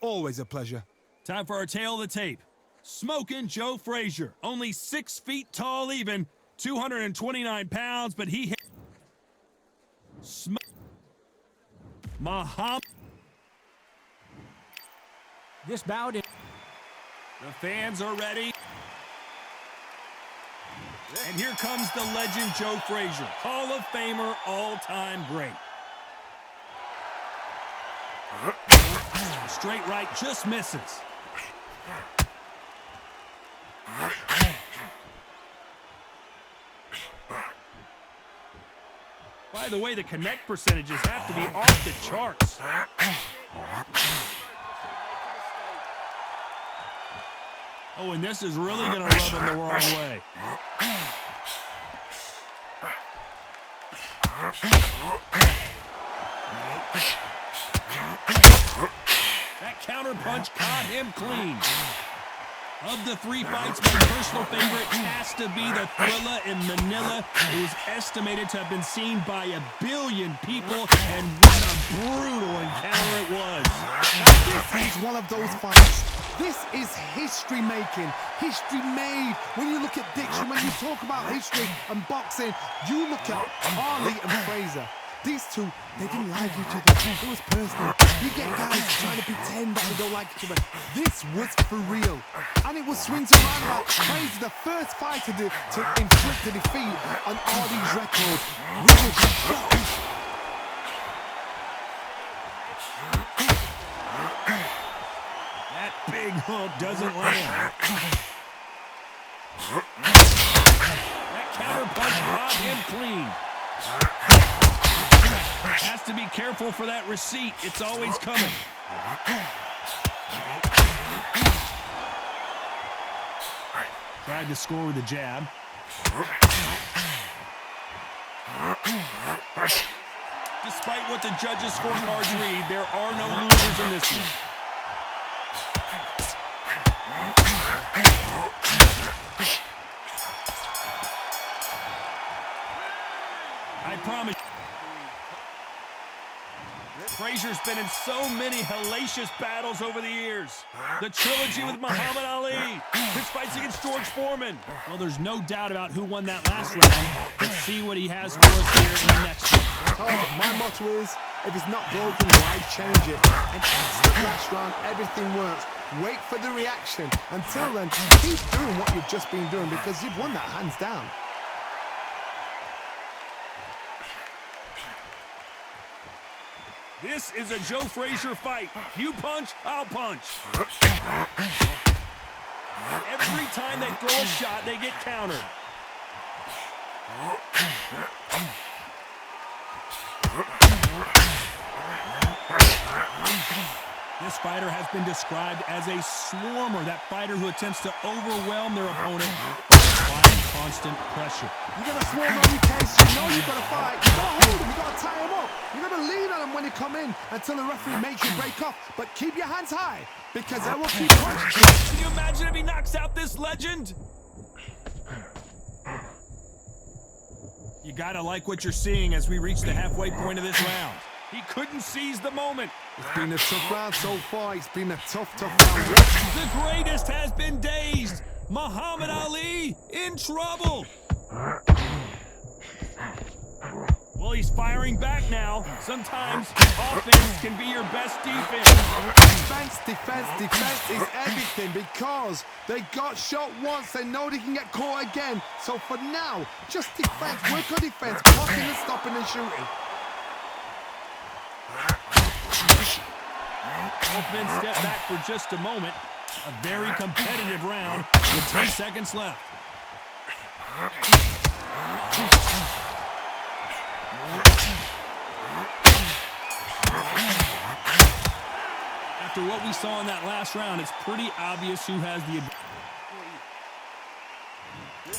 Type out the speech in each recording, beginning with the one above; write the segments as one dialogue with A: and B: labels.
A: Always a pleasure.
B: Time for our tail of the tape. Smoking Joe Frazier. Only 6 feet tall even. 229 pounds, but he hit... Muhammad.
C: This bout is...
B: The fans are ready. And here comes the legend Joe Frazier. Hall of Famer, all-time great. Straight right just misses. By the way, the connect percentages have to be off the charts. Oh, and this is really going to rub him the wrong way. That counter punch caught him clean. Of the 3 fights, my personal favorite has to be the Thrilla in Manila. It was estimated to have been seen by 1 billion people, and what a brutal encounter it was.
A: This is one of those fights. This is history making, history made. When you look at Dixon, when you talk about history and boxing, you look at Ali and Frazier. These two, they didn't like each other. It was personal. You get guys trying to pretend that they don't like each other. This was for real. And it was swings and roundabouts. Frazier, the first fighter to inflict a defeat on Ali's record.
B: That big hook doesn't land. That counter punch robbed him clean. Has to be careful for that receipt. It's always coming. Tried to score with a jab. Despite what the judges' scorecards read, there are no losers in this one. I promise. Frazier's been in so many hellacious battles over the years. The trilogy with Muhammad Ali, his fights against George Foreman. Well, there's no doubt about who won that last round. Let's see what he has for us here in the next one.
A: My motto is, if it's not broken, why change it? And that's the last round, everything works. Wait for the reaction. Until then, keep doing what you've just been doing because you've won that hands down.
B: This is a Joe Frazier fight. You punch, I'll punch. Every time they throw a shot, they get countered. This fighter has been described as a swarmer, that fighter who attempts to overwhelm their opponent by constant pressure.
A: You gotta swarm on your case, you know you gotta fight, you gotta hold him, you gotta tie him up, you gotta lean on him when you come in until the referee makes you break off, but keep your hands high, because they will keep punching.
B: Can you imagine if he knocks out this legend? You gotta like what you're seeing as we reach the halfway point of this round. He couldn't seize the moment.
A: It's been a tough round so far. It's been a tough round.
B: The greatest has been dazed. Muhammad Ali in trouble. Well, he's firing back now. Sometimes offense can be your best defense.
A: Defense is everything because they got shot once. They know they can get caught again. So for now, just defense. Work on defense. Blocking and stopping and shooting.
B: Both men step back for just a moment. A very competitive round with 10 seconds left. After what we saw in that last round, it's pretty obvious who has the advantage.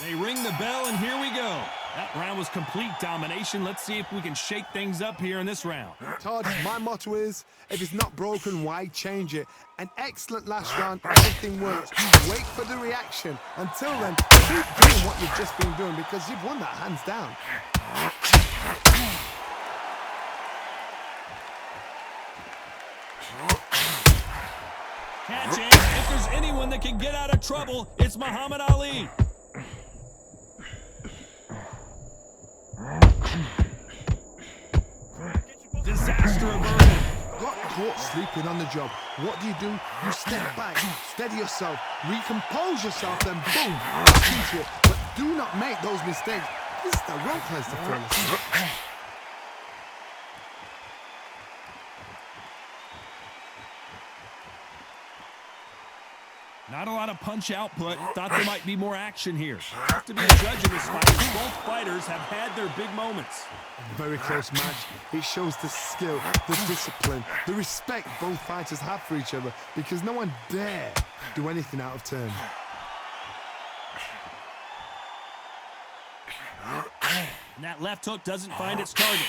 B: They ring the bell, and here we go. That round was complete domination. Let's see if we can shake things up here in this round.
A: Todd, my motto is, if it's not broken, why change it? An excellent last round, everything works. Wait for the reaction. Until then, keep doing what you've just been doing because you've won that hands down.
B: Catching. If there's anyone that can get out of trouble, it's Muhammad Ali. Disaster averted.
A: Got caught sleeping on the job. What do? You step back, steady yourself, recompose yourself, then boom, back into it. But do not make those mistakes. This is the wrong place to throw this.
B: Not a lot of punch output. Thought there might be more action here. Have to be a judge of this fight. Both fighters have had their big moments.
A: Very close match. It shows the skill, the discipline, the respect both fighters have for each other because no one dare do anything out of turn.
B: And that left hook doesn't find its target.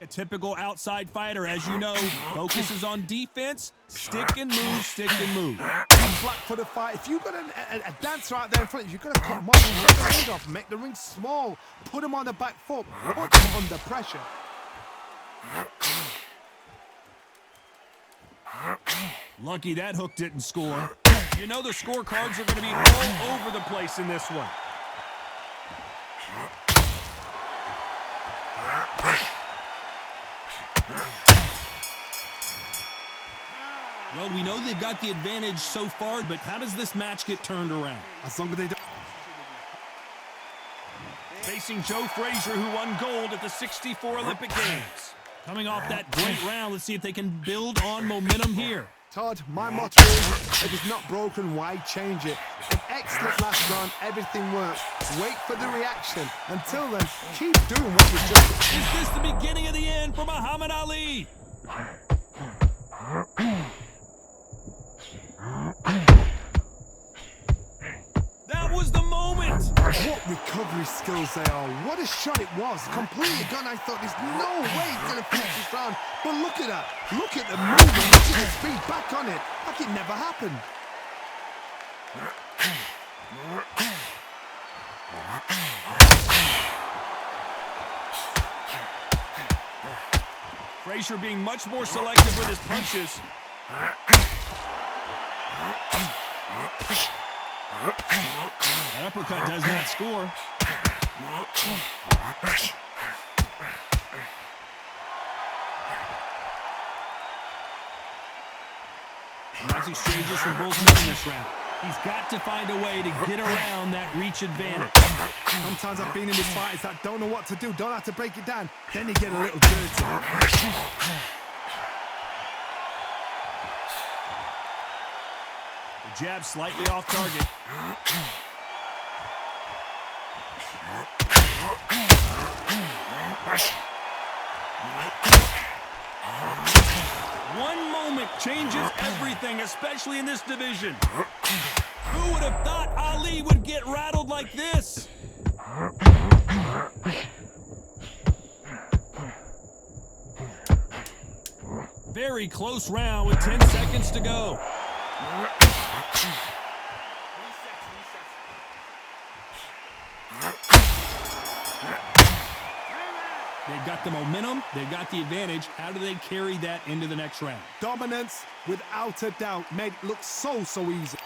B: A typical outside fighter, as you know, focuses on defense, stick and move, stick and move.
A: Flat for the fight. If you've got a dancer out there in front of you, you've got to cut him off, take the ring off, make the ring small, put him on the back foot, put him under pressure.
B: Lucky that hook didn't score. You know the scorecards are going to be all over the place in this one. Well, we know they've got the advantage so far, but how does this match get turned around?
A: As long as they don't.
B: Facing Joe Frazier, who won gold at the '64 Olympic Games. Coming off that great round, let's see if they can build on momentum here.
A: Todd, my motto is, if it's not broken, why change it? An excellent last round, everything works. Wait for the reaction. Until then, keep doing what you've just done.
B: Is this the beginning of the end for Muhammad Ali? That was the moment!
A: What recovery skills they are. What a shot it was. Completely gone. I thought there's no way he's going to finish this round. But look at that. Look at the movement. Look at the speed back on it. Like it never happened.
B: Frazier being much more selective with his punches. That uppercut does not score. Nice exchanges from both men in this round. He's got to find a way to get around that reach advantage.
A: Sometimes I've been in with fighters that don't know what to do, don't have to break it down. Then you get a little dirty.
B: The jab slightly off target. One moment changes everything, especially in this division. Who would have thought Ali would get rattled like this? Very close round with 10 seconds to go. They've got the momentum, they've got the advantage. How do they carry that into the next round?
A: Dominance, without a doubt, made it look so easy.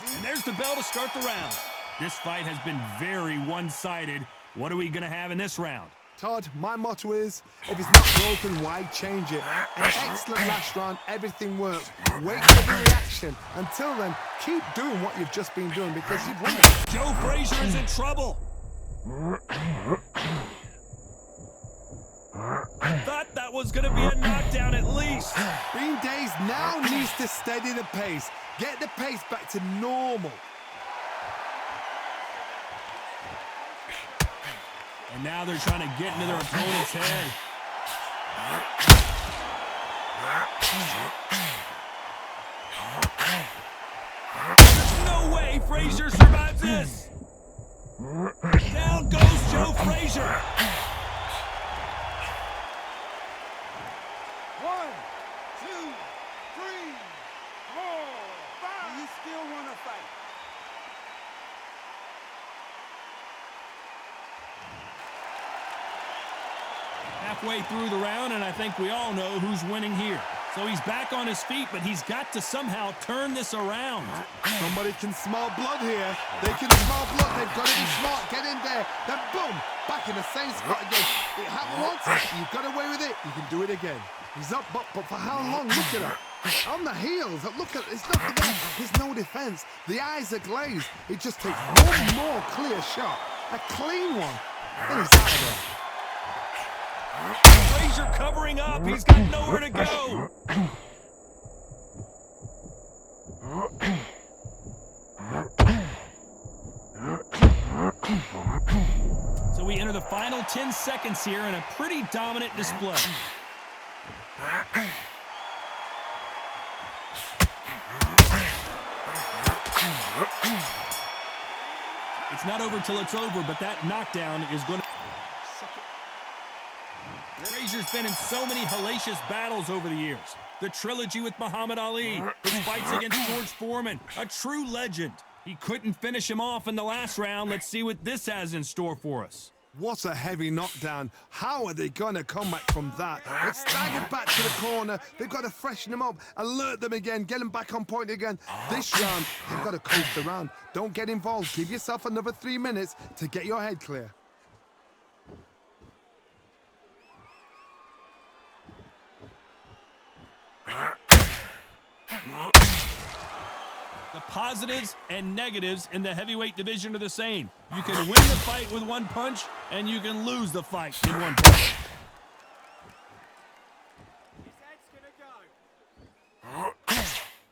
B: And there's the bell to start the round. This fight has been very one-sided. What are we going to have in this round?
A: Todd, my motto is, if it's not broken, why change it? An excellent last round, everything works. Wait for the reaction. Until then, keep doing what you've just been doing because you've won it.
B: Joe Frazier is in trouble. Thought that was going to be a knockdown at least.
A: Bean Days now needs to steady the pace. Get the pace back to normal.
B: And now they're trying to get into their opponent's head. There's no way Frazier survives this. Down goes Joe Frazier.
C: 1, 2, 3, 4, 5. You still want to fight?
B: halfway through the round, and I think we all know who's winning here. So he's back on his feet, but he's got to somehow turn this around.
A: Somebody can smell blood here. They can smell blood. They've got to be smart. Get in there. Then boom, back in the same spot again. It happened once. You got away with it. You can do it again. He's up, but for how long? Look at her. On the heels. Look at it's not there. There's no defense. The eyes are glazed. It just takes one more clear shot. A clean one. Then he's out of there.
B: Frazier covering up. He's got nowhere to go. So we enter the final 10 seconds here in a pretty dominant display. It's not over till it's over, but that knockdown is going to... Frazier's been in so many hellacious battles over the years. The trilogy with Muhammad Ali, his fights against George Foreman, a true legend. He couldn't finish him off in the last round. Let's see what this has in store for us.
A: What a heavy knockdown. How are they going to come back from that? It's staggered back to the corner. They've got to freshen them up, alert them again, get them back on point again. This round, they've got to coast the round. Don't get involved. Give yourself another 3 minutes to get your head clear.
B: The positives and negatives in the heavyweight division are the same. You can win the fight with one punch, and you can lose the fight in one punch.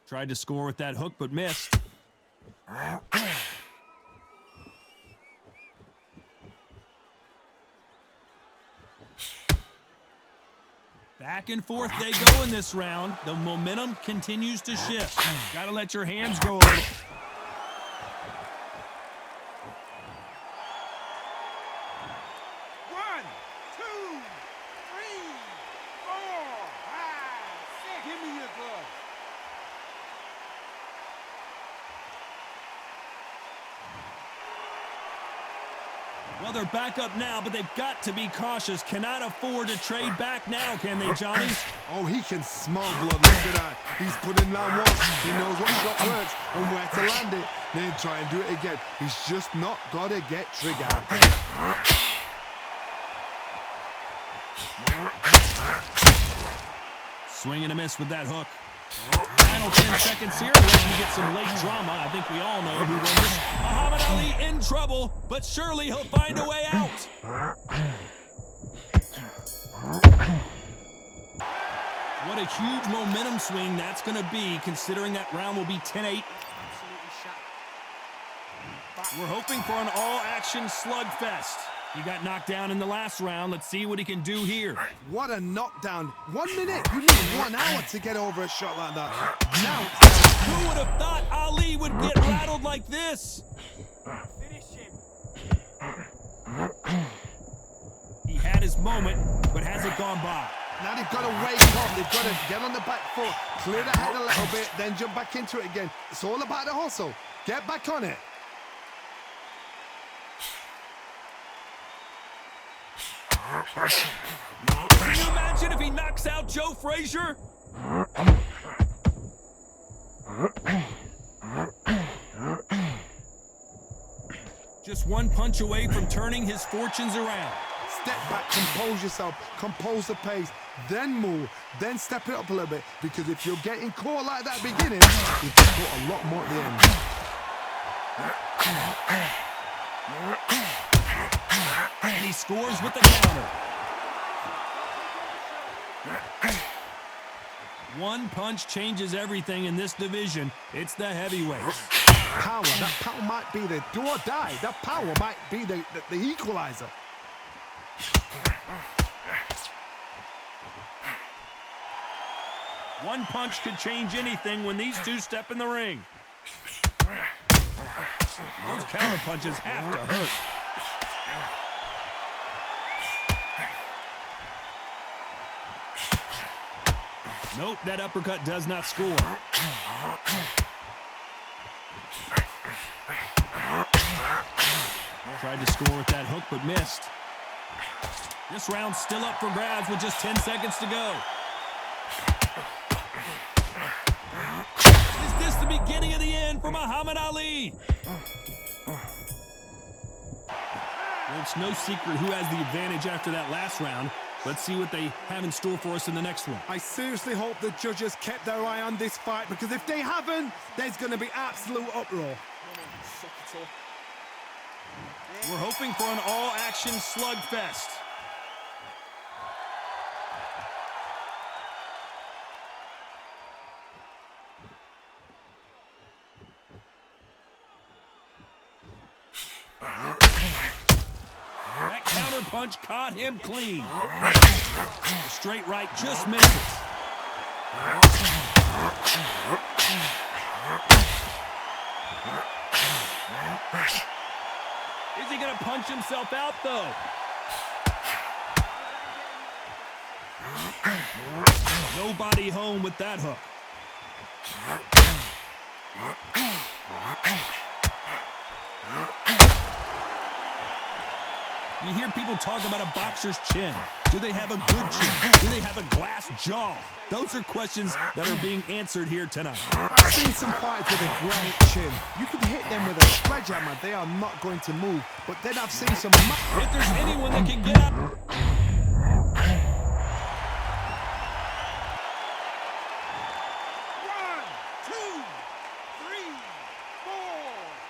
B: Tried to score with that hook, but missed. Back and forth they go in this round. The momentum continues to shift. Gotta let your hands go a little.
C: 1, 2, 3, 4, 5, 6. Give me your glove.
B: Well, they're back up now, but they've got to be cautious. Cannot afford to trade back now, can they, Johnny?
A: Oh, he can smell blood. Look at that. He's putting down once. He knows what shot works and where to land it. Then try and do it again. He's just not got to get triggered.
B: Swing and a miss with that hook. Final 10 seconds here. Letting you get some late drama. I think we all know who won this. Muhammad Ali in trouble, but surely he'll find a way out. What a huge momentum swing that's going to be, considering that round will be 10-8. We're hoping for an all-action slugfest. He got knocked down in the last round. Let's see what he can do here.
A: What a knockdown. 1 minute. You need 1 hour to get over a shot like that. Now,
B: who would have thought Ali would get rattled like this?
C: Finish him.
B: He had his moment, but has it gone by?
A: now they've got to wake up. They've got to get on the back foot, clear the head a little bit, then jump back into it again. It's all about the hustle. Get back on it.
B: Can you imagine if he knocks out Joe Frazier? Just one punch away from turning his fortunes around.
A: Step back, compose yourself, compose the pace, then move, then step it up a little bit. Because if you're getting caught like that beginning, you can put a lot more at the end.
B: And he scores with the counter. One punch changes everything in this division. It's the heavyweights.
A: Power, that power might be the do or die. That power might be the equalizer.
B: One punch could change anything when these two step in the ring. Those counter punches have to hurt. Nope, that uppercut does not score. Tried to score with that hook, but missed. This round's still up for grabs with just 10 seconds to go. Is this the beginning of the end for Muhammad Ali? Well, it's no secret who has the advantage after that last round. Let's see what they have in store for us in the next one.
A: I seriously hope the judges kept their eye on this fight, because if they haven't, there's going to be absolute uproar.
B: We're hoping for an all-action slugfest. That counter punch caught him clean. The straight right just misses. Is he going to punch himself out, though? Nobody home with that hook. You hear people talk about a boxer's chin. Do they have a good chin? Do they have a glass jaw? Those are questions that are being answered here tonight.
A: I've seen some fighters with a great chin. You can hit them with a sledgehammer, they are not going to move. But then I've seen some...
B: If there's anyone that can get out...
C: 4,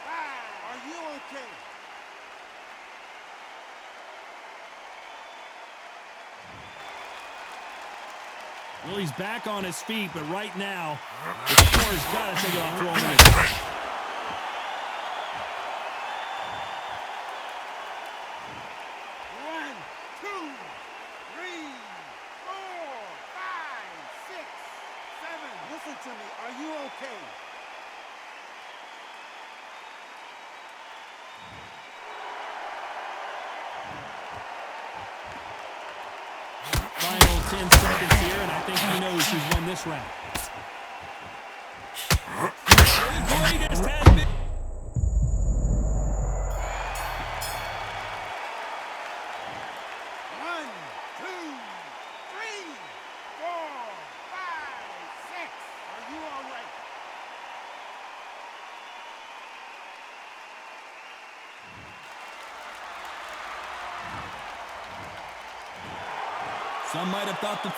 C: 5. Are you okay?
B: Well, he's back on his feet, but right now, the score's got to take it off for a minute.
C: 1, 2, 3, 4, 5, 6, 7. Listen to me. Are you okay?
B: Final 10 seconds here, and I think he knows who's won this round. The greatest has been...
C: One, two, three, 4, 5, 6. Are you all right?
B: Some might have thought the